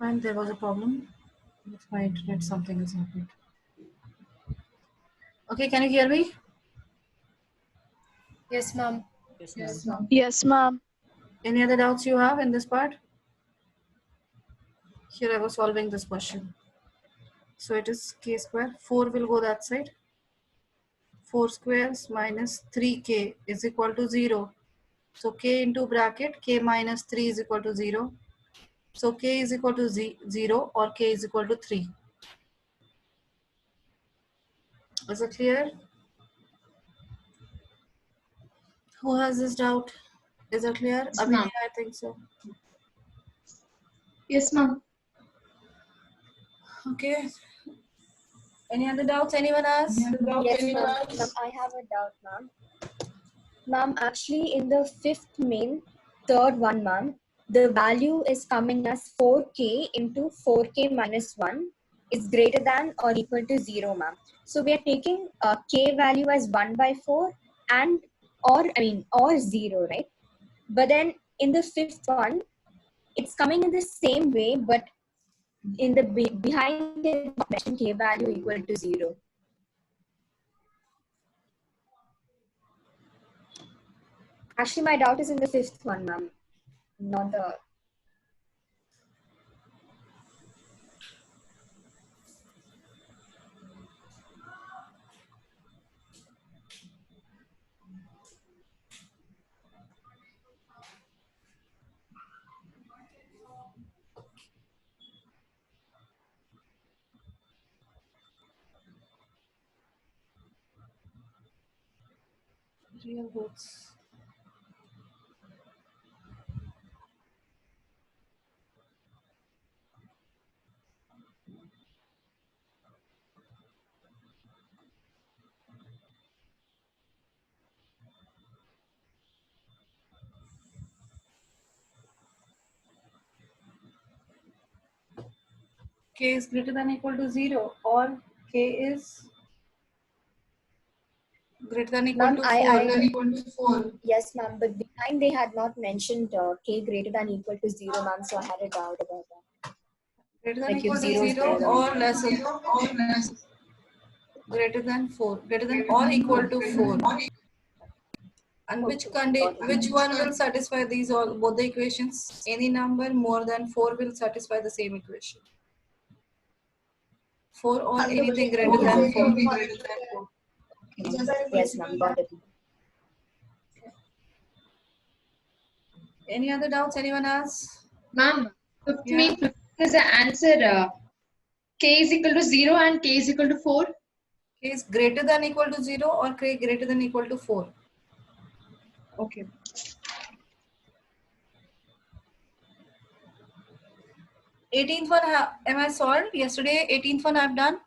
And there was a problem with my internet. Something has happened. Okay, can you hear me? Yes, ma'am. Yes, ma'am. Yes, ma'am. Any other doubts you have in this part? Here I was solving this question. So it is k square. 4 will go that side. 4 squares minus 3k is equal to 0. So k into bracket k minus 3 is equal to 0. So k is equal to 0 or k is equal to 3. Is it clear? Who has this doubt? Is it clear? Yes, Abhinay, ma'am. I think so. Yes, ma'am. Okay. Any other doubts anyone has? Yes, ma'am. Ma'am, I have a doubt, ma'am. Ma'am, actually, in the fifth main, third one, ma'am, the value is coming as 4k into 4k minus 1 is greater than or equal to 0, ma'am. So we are taking k value as 1 by 4 and or 0, right? But then in the fifth one, it's coming in the same way, but in the behind it, mention k value equal to 0. Actually, my doubt is in the fifth one, ma'am, not the. Real roots. K is greater than equal to 0 or k is greater than equal Ma'am, to 4. Yes, ma'am, but behind they had not mentioned k greater than equal to 0, ma'am, so I had a doubt about that. Greater than Like if equal to 0 is 0 there. or lesser. Greater than 4. Greater than or equal to 4. And which one will satisfy these all both the equations? Any number more than 4 will satisfy the same equation. 4 or anything greater than 4. Yes, ma'am, got it. Any other doubts anyone has? Ma'am, fifth Yeah. main is the answer k is equal to 0 and k is equal to 4. K is greater than equal to 0 or k greater than equal to 4. Okay. 18th one am I solved? Yesterday 18th one I've done.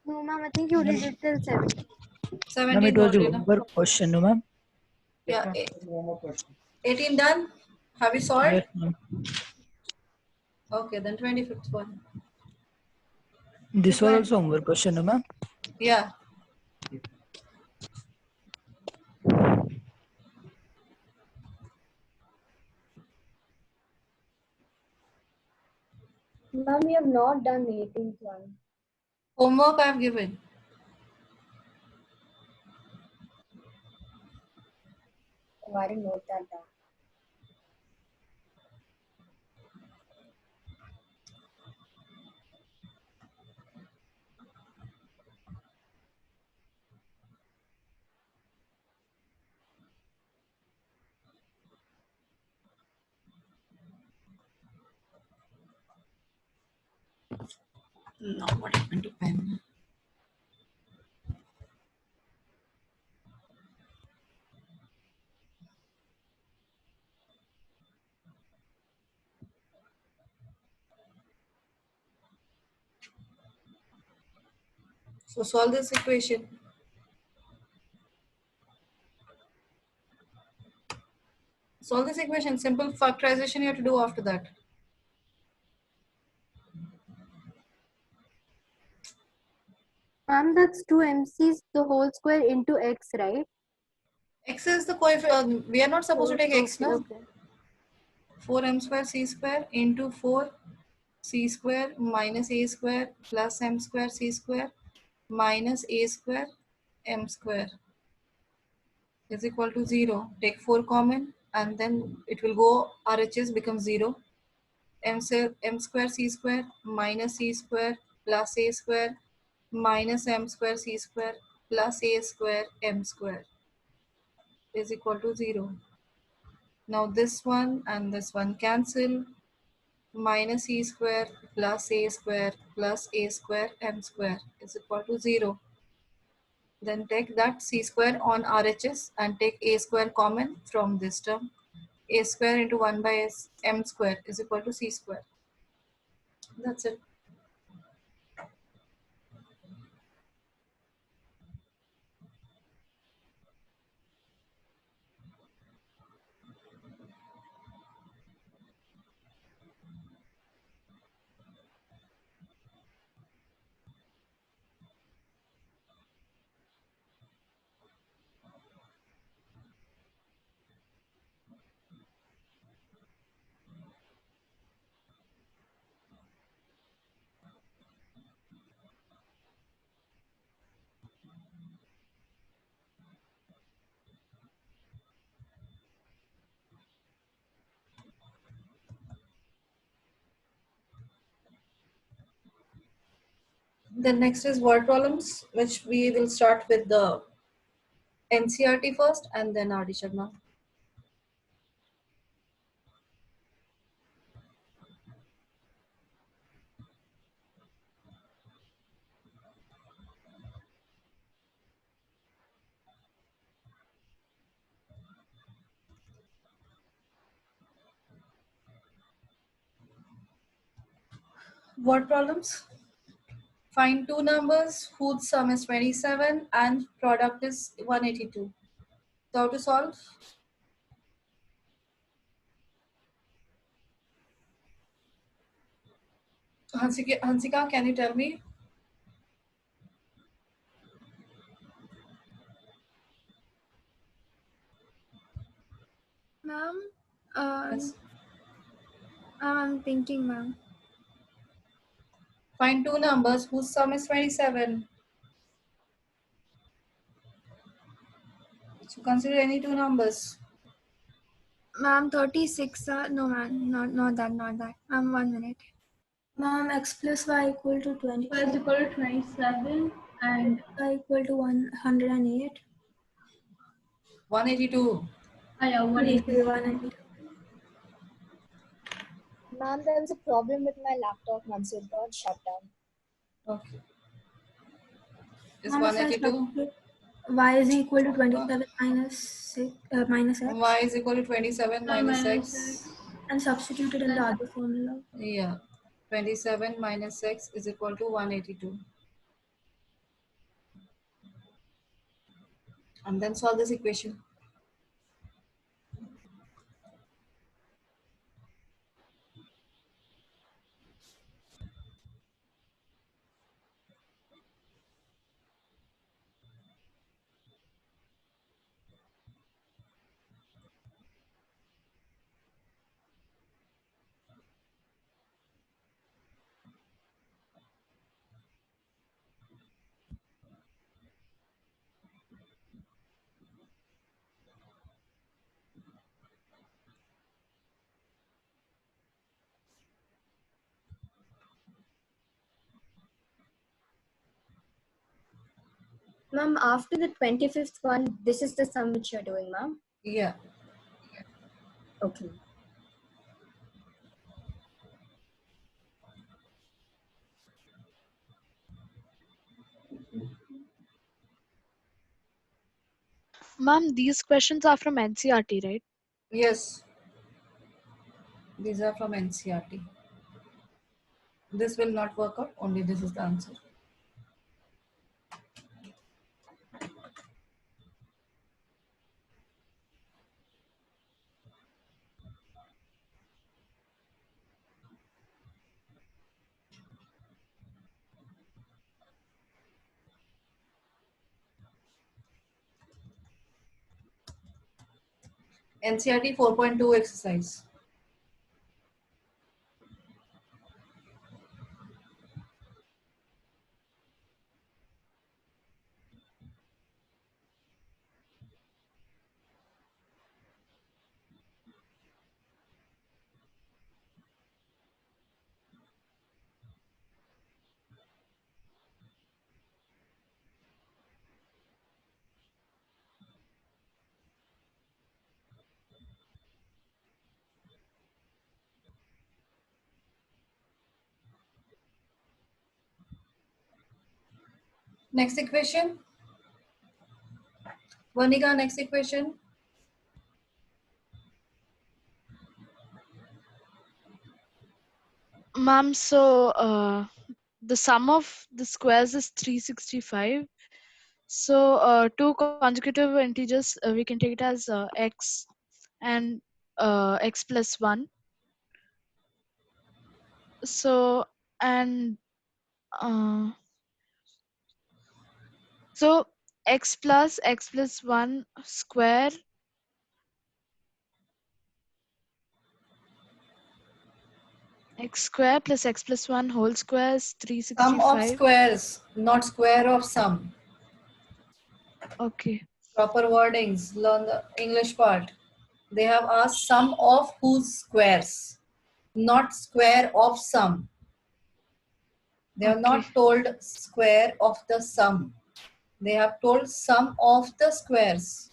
No, ma'am, I think you did it till 7. Ma'am, it 17th was already. one more question, no, ma'am? Yeah. 18 done. Have you solved? Yes, ma'am. Okay, then 25th one. This was also one more question, no, ma'am? Yeah. Ma'am, we have not done 18th one. Homework I've given. Oh, I didn't note that down. No, what happened to pen? So solve this equation. Solve this equation. Simple factorization you have to do after that. Ma'am, that's 2 MCs the whole square into x, right? X is the coefficient. We are not supposed to take x now. Okay. 4m square c square into 4 c square minus a square plus m square c square minus a square m square is equal to 0. Take 4 common and then it will go RHS becomes 0. M square c square minus c square plus a square minus m square c square plus a square m square is equal to 0. Now this one and this one cancel. Minus c square plus a square plus a square m square is equal to 0. Then take that c square on RHS and take a square common from this term. A square into 1 by m square is equal to c square. That's it. Then next is word problems, which we will start with the NCRT first and then RD Sharma. Word problems. Find two numbers whose sum is 27 and product is 182. So how to solve? Hansika, can you tell me? Ma'am, Yes. I'm thinking, ma'am. Find two numbers whose sum is 27. So consider any two numbers. Ma'am, 36. No, ma'am, not that, not that. Ma'am, 1 minute. Ma'am, x plus y equal to 20. Y is equal to 27 and y equal to 108. 182. Yeah, 108. Ma'am, there was a problem with my laptop, ma'am, so it got shut down. Okay. Is Ma'am, if I 182. substitute y is equal to 27 minus x Y is equal to 27 minus x. and substitute it in the other formula. Yeah. 27 minus x is equal to 182. And then solve this equation. Ma'am, after the 25th one, this is the sum which you're doing, ma'am? Yeah. Okay. Ma'am, these questions are from NCRT, right? Yes. These are from NCRT. This will not work out. Only this is the answer. NCRT 4.2 exercise. Next equation. Vanika, next equation. Ma'am, so the sum of the squares is 365. So two consecutive integers, we can take it as x and x plus 1. So, and uh, so x plus 1 square x square plus x plus 1 whole square is Sum of 365. squares, not square of sum. Okay. Proper wordings. Learn the English part. They have asked sum of whose squares, not square of sum. They have Okay. not told square of the sum. They have told sum of the squares.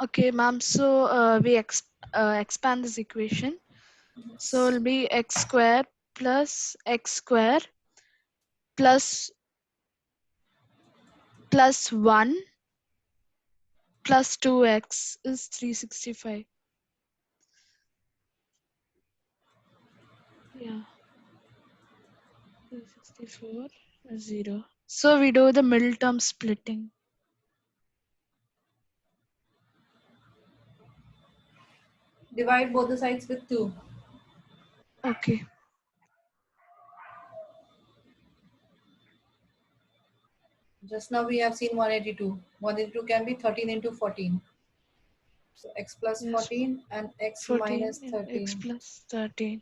Okay, ma'am. So we expand this equation. So it'll be x square plus x square plus 1 plus 2x is 365. Yeah, 364 is 0. So we do the middle term splitting. Divide both the sides with 2. Okay. Just now we have seen 182. 182 can be 13 into 14. So x plus Yes, 14 and x 14 minus and x 13. plus 13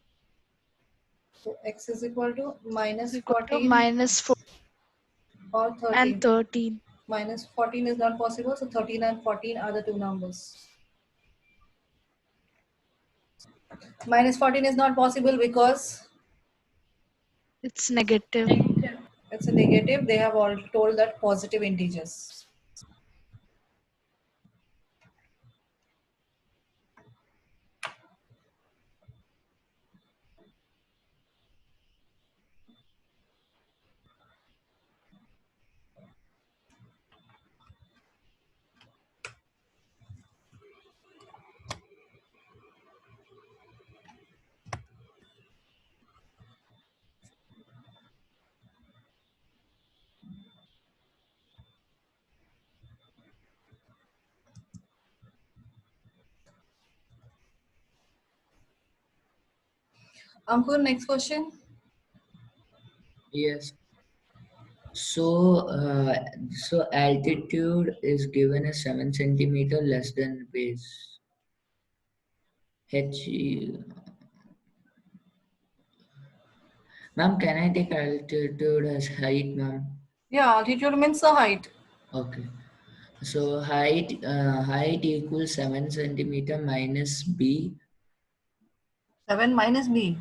So x is equal to is minus equal to 14 minus 4 or and 13. 13. Minus 14 is not possible, so 13 and 14 are the two numbers. Minus 14 is not possible because It's negative. it's a negative. They have all told that positive integers. Ankur, next question. Yes. So altitude is given as 7 centimeter less than base. H. Ma'am, can I take altitude as height, ma'am? Yeah, altitude means the height. Okay. So height equals 7 centimeter minus b. 7 minus b.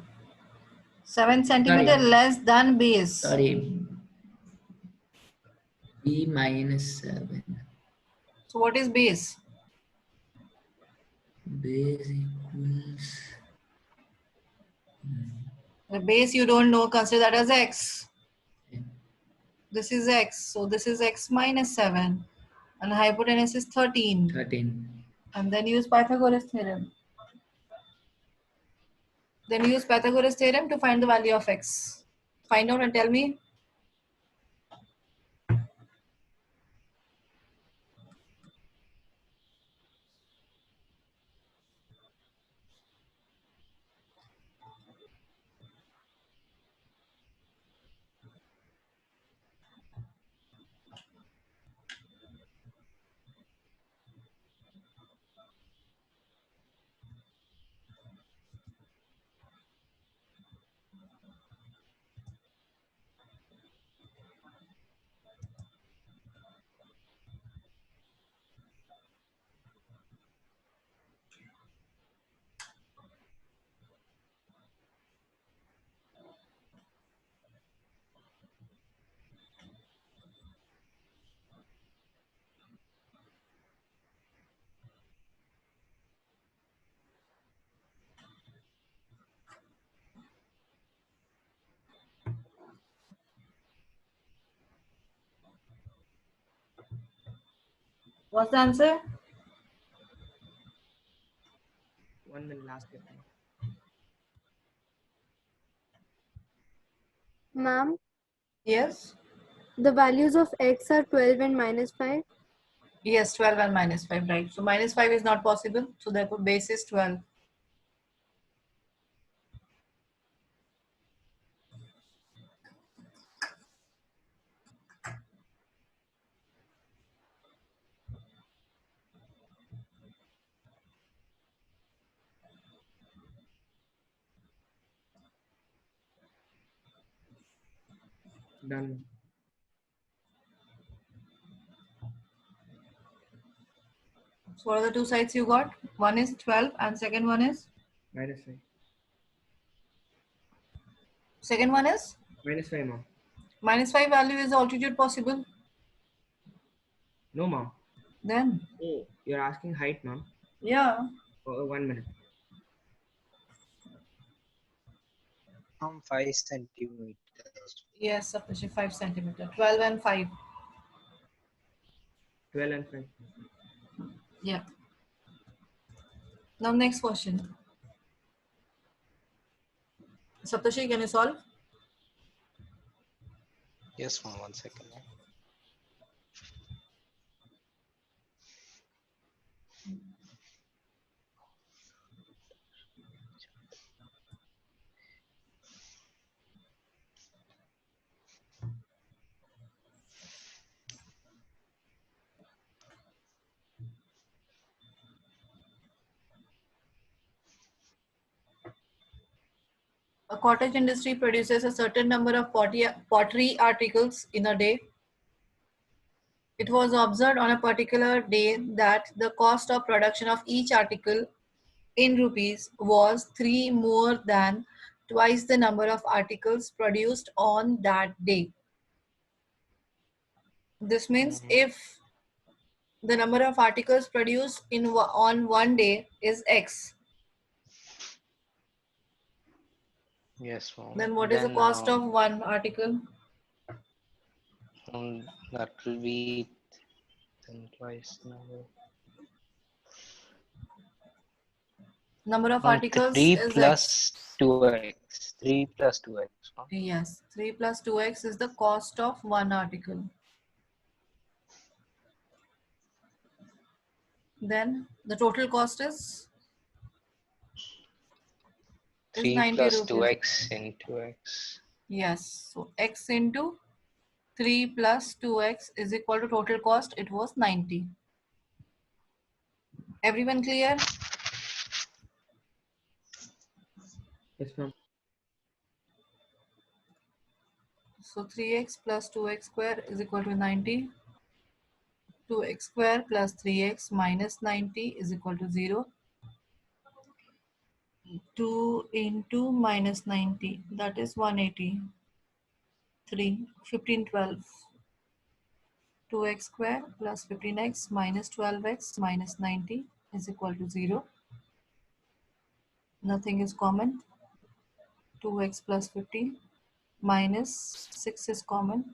7 centimeter Sorry. less than base. Sorry. B minus 7. So what is base? Base equals. The base you don't know, consider that as x. Okay. This is x. So this is x minus 7. And hypotenuse is 13. 13. And then use Pythagoras theorem. Then use Pythagoras theorem to find the value of x. Find out and tell me. What's the answer? 1 minute, last step. Ma'am, Yes. the values of x are 12 and -5. Yes, 12 and -5, right. So -5 is not possible. So therefore base is 12. Done. So what are the two sides you got? One is 12 and second one is? -5. Second one is? -5, ma'am. -5 value is the altitude possible. No, ma'am. Then? Oh, you're asking height, ma'am. Yeah. 1 minute. 5 centimeters. Yes, Saptashi, 5 centimeter. 12 and 5. 12 and 5. Yeah. Now next question. Saptashi, can you solve? Yes, ma'am. 1 second. A cottage industry produces a certain number of pottery articles in a day. It was observed on a particular day that the cost of production of each article in rupees was 3 more than twice the number of articles produced on that day. This means if the number of articles produced on one day is X, Yes, ma'am. then what is the cost of one article? That will be 10 twice number. Number of articles 3 is plus X. 2x. 3 plus 2x. Huh? Yes, 3 plus 2x is the cost of one article. Then the total cost is 3 90 plus rupees. 2x into x. Yes, so X into 3 plus 2x is equal to total cost. It was 90. Everyone clear? Yes, ma'am. So 3x plus 2x square is equal to 90. 2x square plus 3x minus 90 is equal to 0. 2 into minus 90, that is 180. 3, 15, 12. 2x square plus 15x minus 12x minus 90 is equal to 0. Nothing is common. 2x plus 50 minus 6 is common.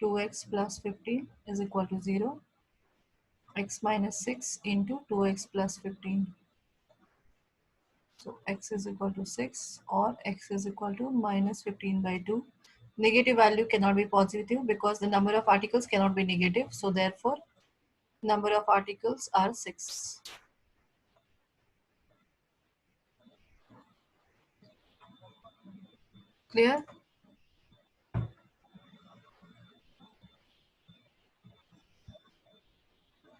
2x plus 50 is equal to 0. X minus 6 into 2x plus 15. So x is equal to 6 or x is equal to minus 15 by 2. Negative value cannot be positive because the number of articles cannot be negative. So therefore, number of articles are 6. Clear?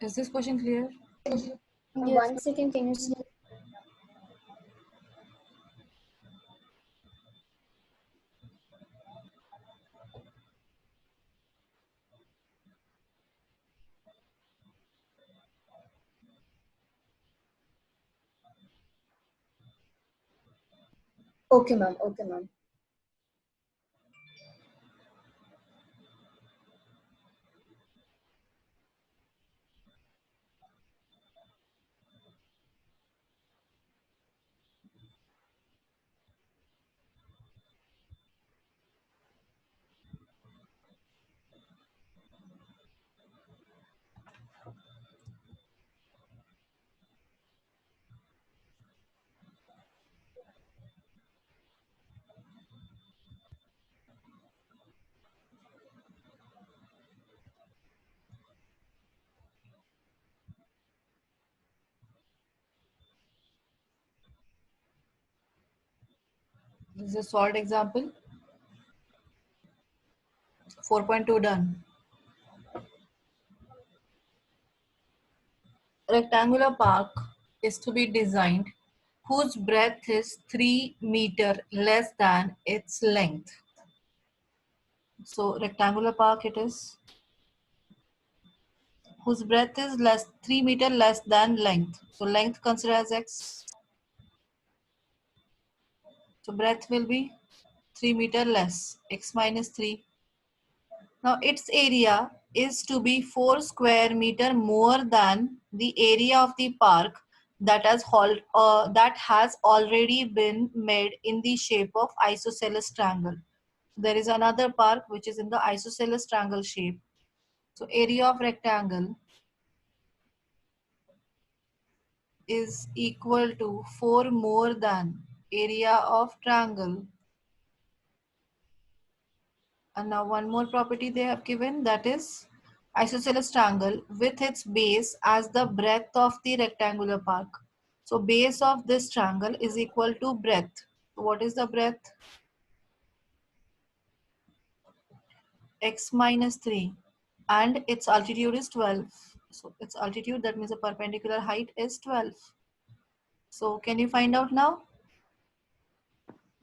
Is this question clear? Yes. 1 second, can you see? Okay, ma'am. Okay, ma'am. This is a solved example. 4.2 done. Rectangular park is to be designed whose breadth is 3 meter less than its length. So rectangular park it is whose breadth is 3 meter less than length. So length consider as x. So breadth will be 3 meter less, x minus 3. Now its area is to be 4 square meter more than the area of the park that has already been made in the shape of isosceles triangle. There is another park which is in the isosceles triangle shape. So area of rectangle is equal to 4 more than area of triangle. And now one more property they have given, that is isosceles triangle with its base as the breadth of the rectangular park. So base of this triangle is equal to breadth. So what is the breadth? X minus 3 and its altitude is 12. So its altitude, that means the perpendicular height, is 12. So can you find out now?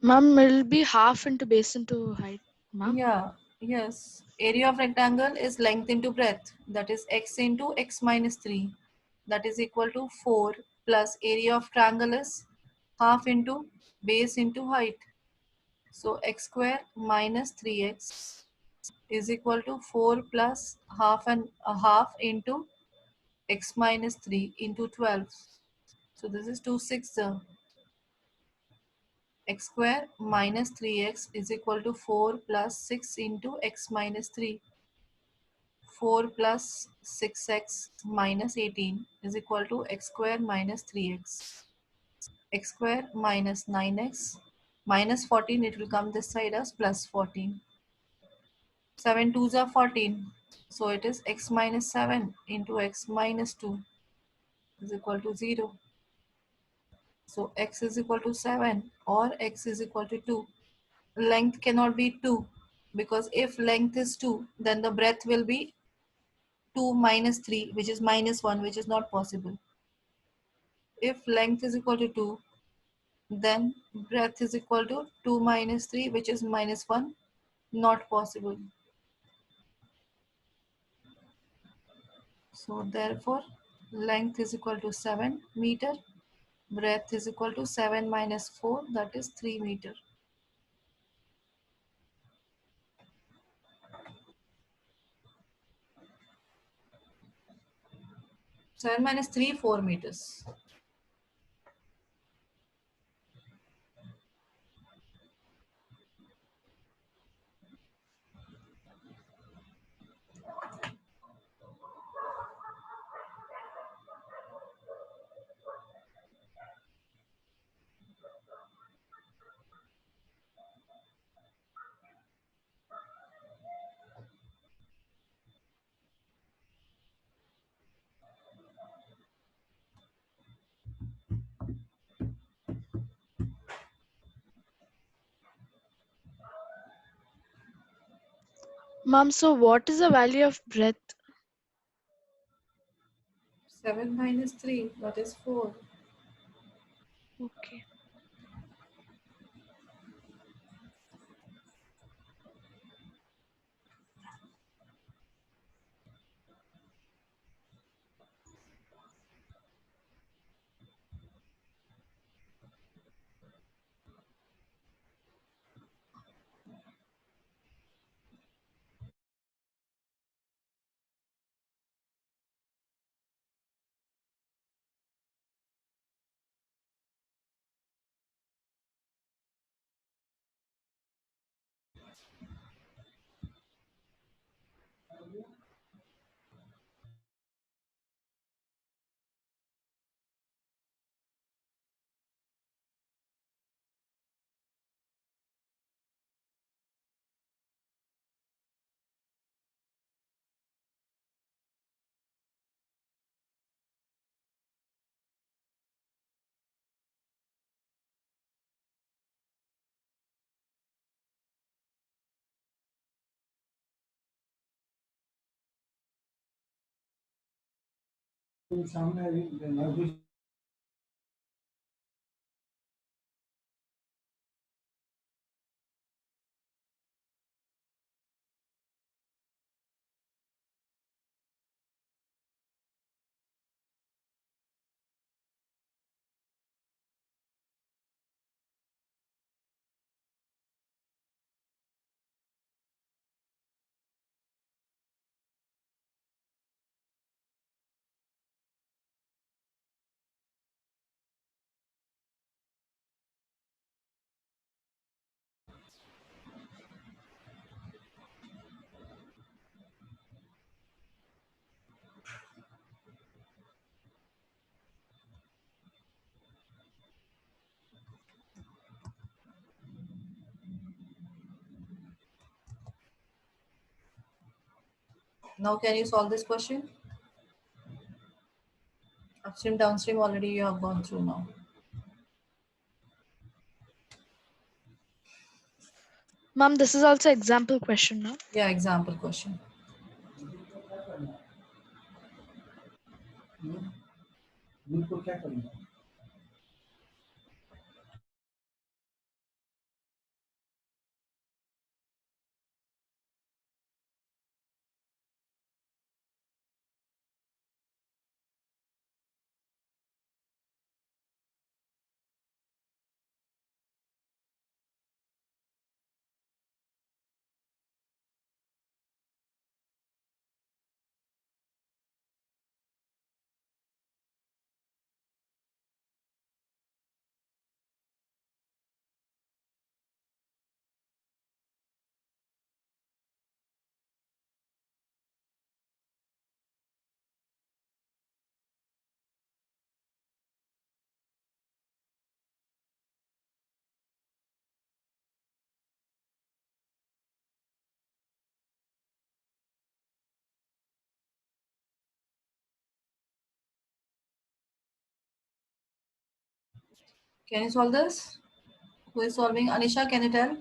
Ma'am, it'll be half into base into height, ma'am. Yeah, yes. Area of rectangle is length into breadth. That is x into x minus 3. That is equal to 4 plus area of triangle is half into base into height. So x square minus 3x is equal to 4 plus half and a half into x minus 3 into 12. So this is 2 6 x square minus 3x is equal to 4 plus 6 into x minus 3. 4 plus 6x minus 18 is equal to x square minus 3x. X square minus 9x minus 14, it will come this side as plus 14. 7 2s are 14. So it is x minus 7 into x minus 2 is equal to 0. So x is equal to 7 or x is equal to 2. Length cannot be 2 because if length is 2, then the breadth will be 2 minus 3, which is minus 1, which is not possible. If length is equal to 2, then breadth is equal to 2 minus 3, which is minus 1, not possible. So therefore, length is equal to 7 meter, breadth is equal to 7 minus 4, that is 3 meter. Seven minus 3, 4 meters. Ma'am, so what is the value of breadth? 7 minus 3, that is 4. Okay. Now can you solve this question? Upstream, downstream already you have gone through now. Ma'am, this is also example question now. Yeah, example question. Can you solve this? Who is solving? Anisha, can you tell?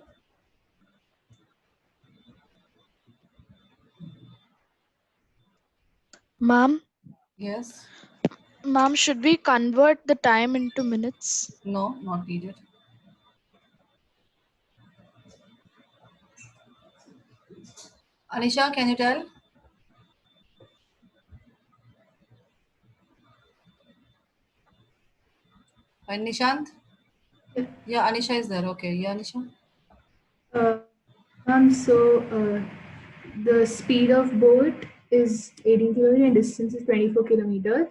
Ma'am, Yes. ma'am, should we convert the time into minutes? No, not needed. Anisha, can you tell? And Nishant? Yeah, Anisha is there. Okay. Yeah, Anisha. The speed of boat is 18 kilometers and distance is 24 kilometers.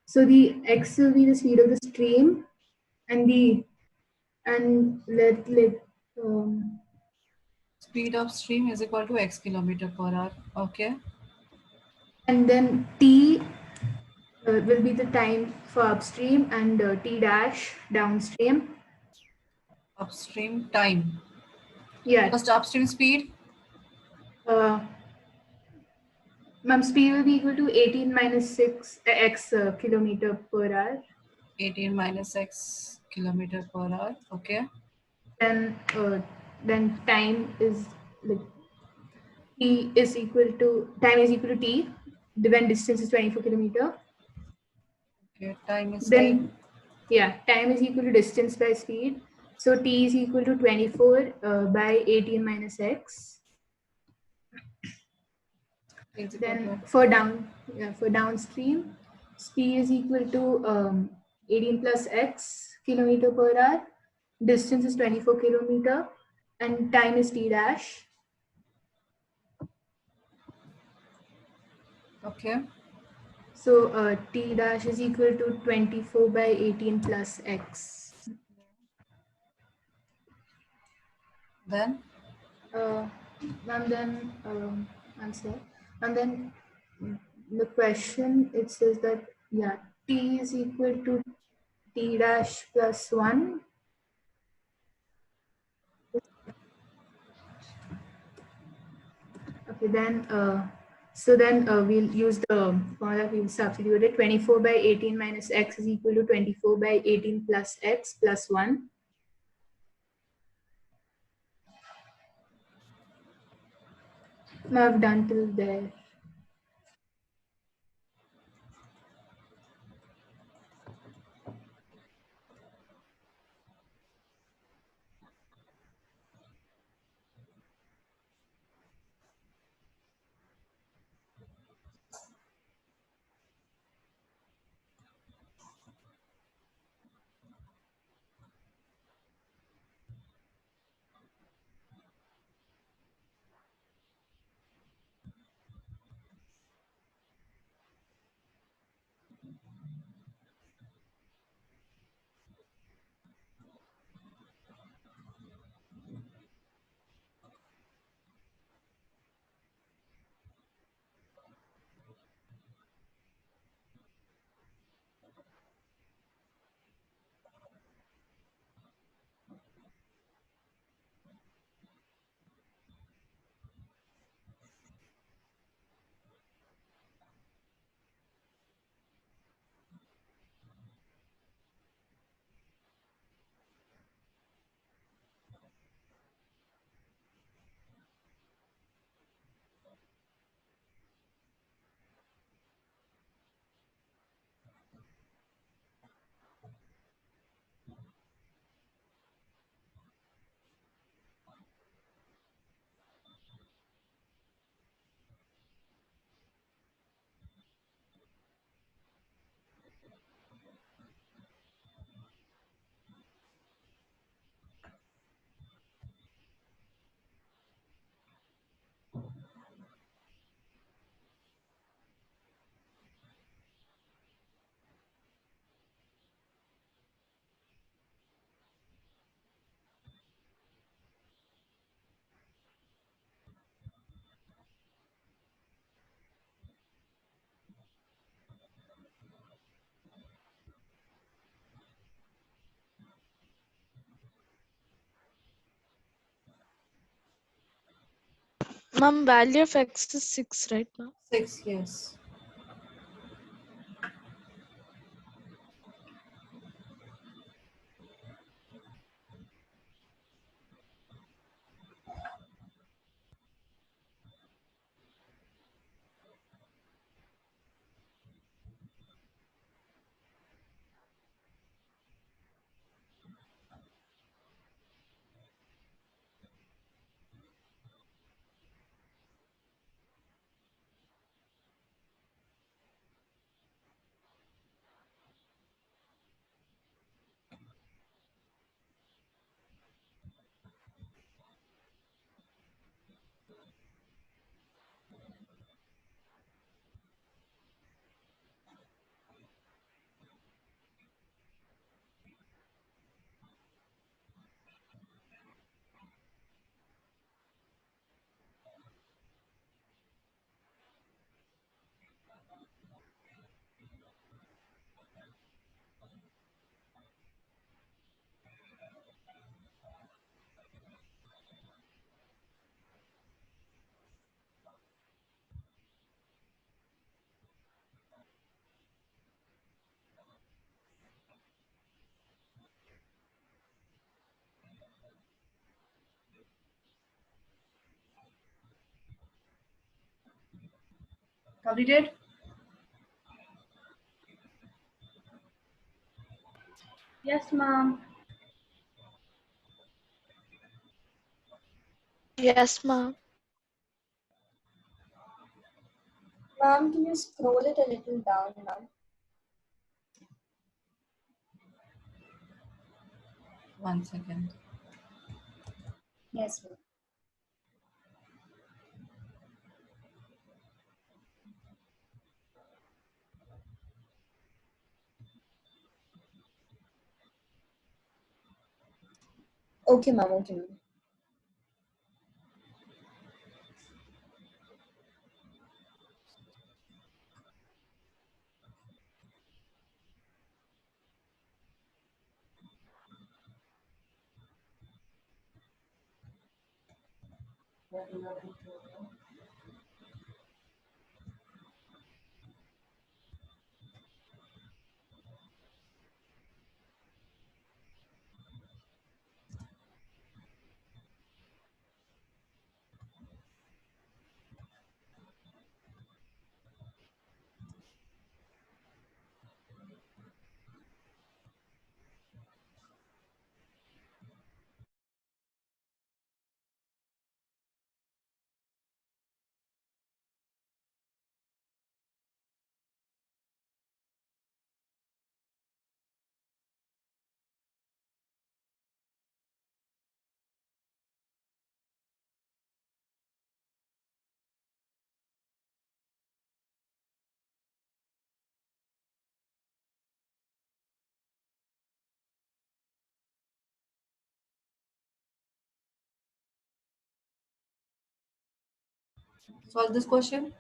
So the x will be the speed of the stream, and Speed of stream is equal to x kilometer per hour. Okay. and then t will be the time for upstream, and t dash downstream. Upstream time. Yeah. First upstream speed. Ma'am, speed will be equal to 18 minus 6 x kilometer per hour. 18 minus x kilometer per hour. Okay. Then time is like t is equal to t when distance is 24 kilometer. Okay. Time is Then t. yeah, time is equal to distance by speed. So t is equal to 24 by 18 minus x. Then for downstream, speed is equal to 18 plus x kilometer per hour. Distance is 24 kilometer, and time is t dash. Okay. So t dash is equal to 24 by 18 plus x. Then? And then answer. And then the question, it says that, yeah, t is equal to t dash plus 1. Okay, then we'll use the formula. We'll substitute it. 24 by 18 minus x is equal to 24 by 18 plus x plus 1. I've done till there. Ma'am, value of x is 6, right, ma'am? 6, yes. Completed? Yes, ma'am. Yes, ma'am. Ma'am, can you scroll it a little down, ma'am? 1 second. Yes, ma'am. Okay, ma'am. Okay, ma'am. Solve this question.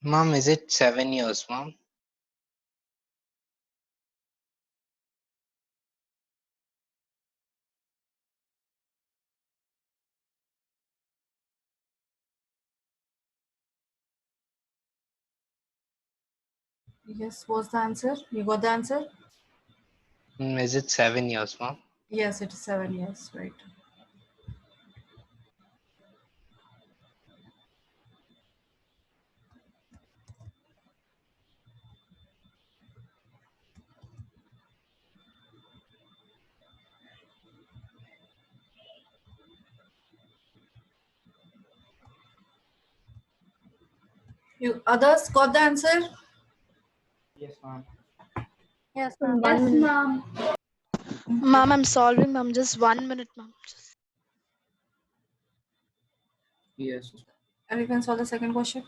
Mom, is it 7 years, mom? Yes, what's the answer? You got the answer? Is it 7 years, mom? Yes, it is 7 years, right. You others got the answer? Yes, ma'am. Yes, Yes, ma'am. ma'am. Ma'am, I'm solving, ma'am. Just 1 minute, ma'am. Yes. And we can solve the second question.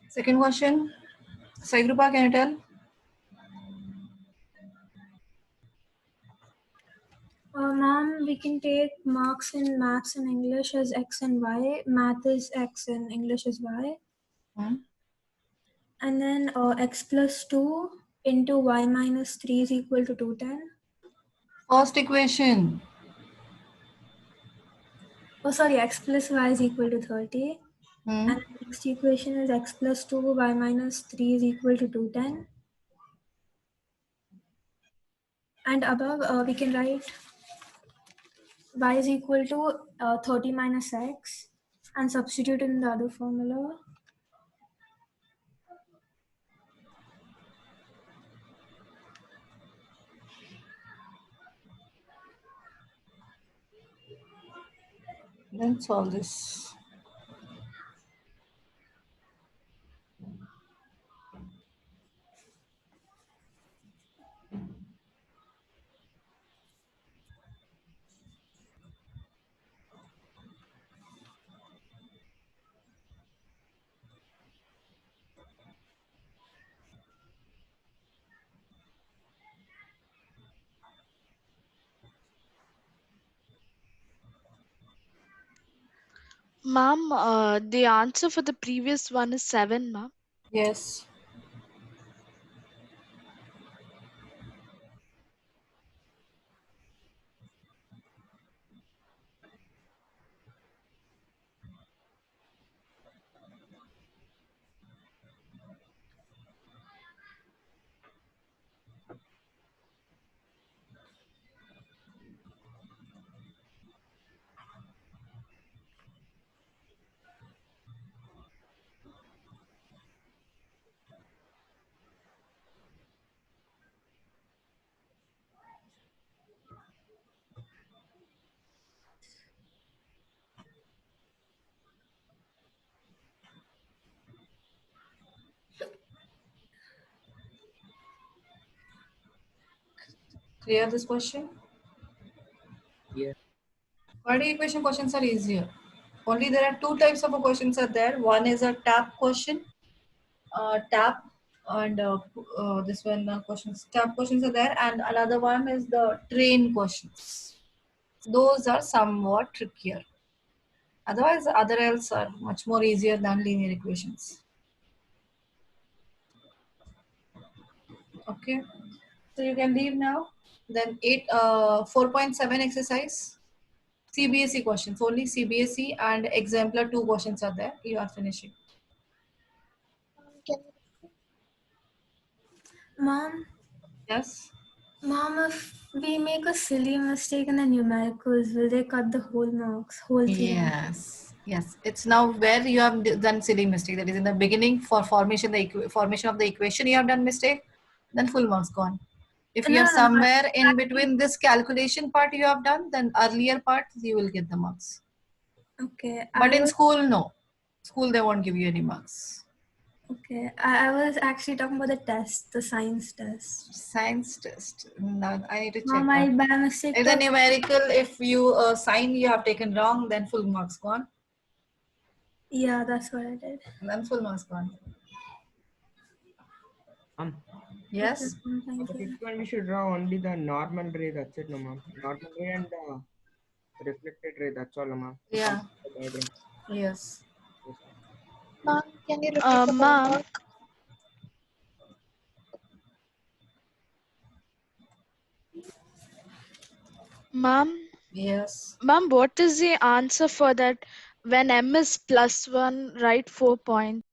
Second question. Saigrupa, can you tell? Ma'am, we can take marks in maths and English as X and Y. Math is X and English is Y. Hmm? And then X plus 2 into Y minus 3 is equal to 210. First equation. Oh, sorry, X plus Y is equal to 30. Hmm? And the next equation is X plus 2, Y minus 3 is equal to 210. And above, we can write Y is equal to 30 minus X and substitute in the other formula. Then solve this. Ma'am, the answer for the previous one is 7, ma'am. Yes. Clear this question? Yes. Quadratic equation questions are easier. Only there are two types of questions are there. One is a tap question, tap, and this one questions. Tap questions are there, and another one is the train questions. Those are somewhat trickier. Otherwise, other else are much more easier than linear equations. Okay, so you can leave now. Then 4.7 exercise. CBSE questions, only CBSE and exemplar 2 questions are there. You are finishing. Mom, Yes. Mom, if we make a silly mistake in the numericals, will they cut the whole marks, whole 3 marks? Yes. Yes. It's now where you have done silly mistake. That is in the beginning for formation formation of the equation you have done mistake. Then full marks gone. If you No, have no, no, somewhere in between this calculation part you have done, then earlier part you will get the marks. Okay. But in school, no. School they won't give you any marks. Okay, I was actually talking about the test, the science test. Science test. No, I need to check. Mom, I by mistake. If the numerical, if you sign you have taken wrong, then full marks gone. Yeah, that's what I did. Then full marks gone. Yes. Thank The you. fifth one we should draw only the normal ray. That's it, no ma'am. Normal ray and the reflected ray. That's all, no ma'am. Yeah. The diagram. Yes. Yes. Ma'am, can you repeat the Ma'am, homework? ma'am, Yes. ma'am, what is the answer for that when m is +1, write 4 points?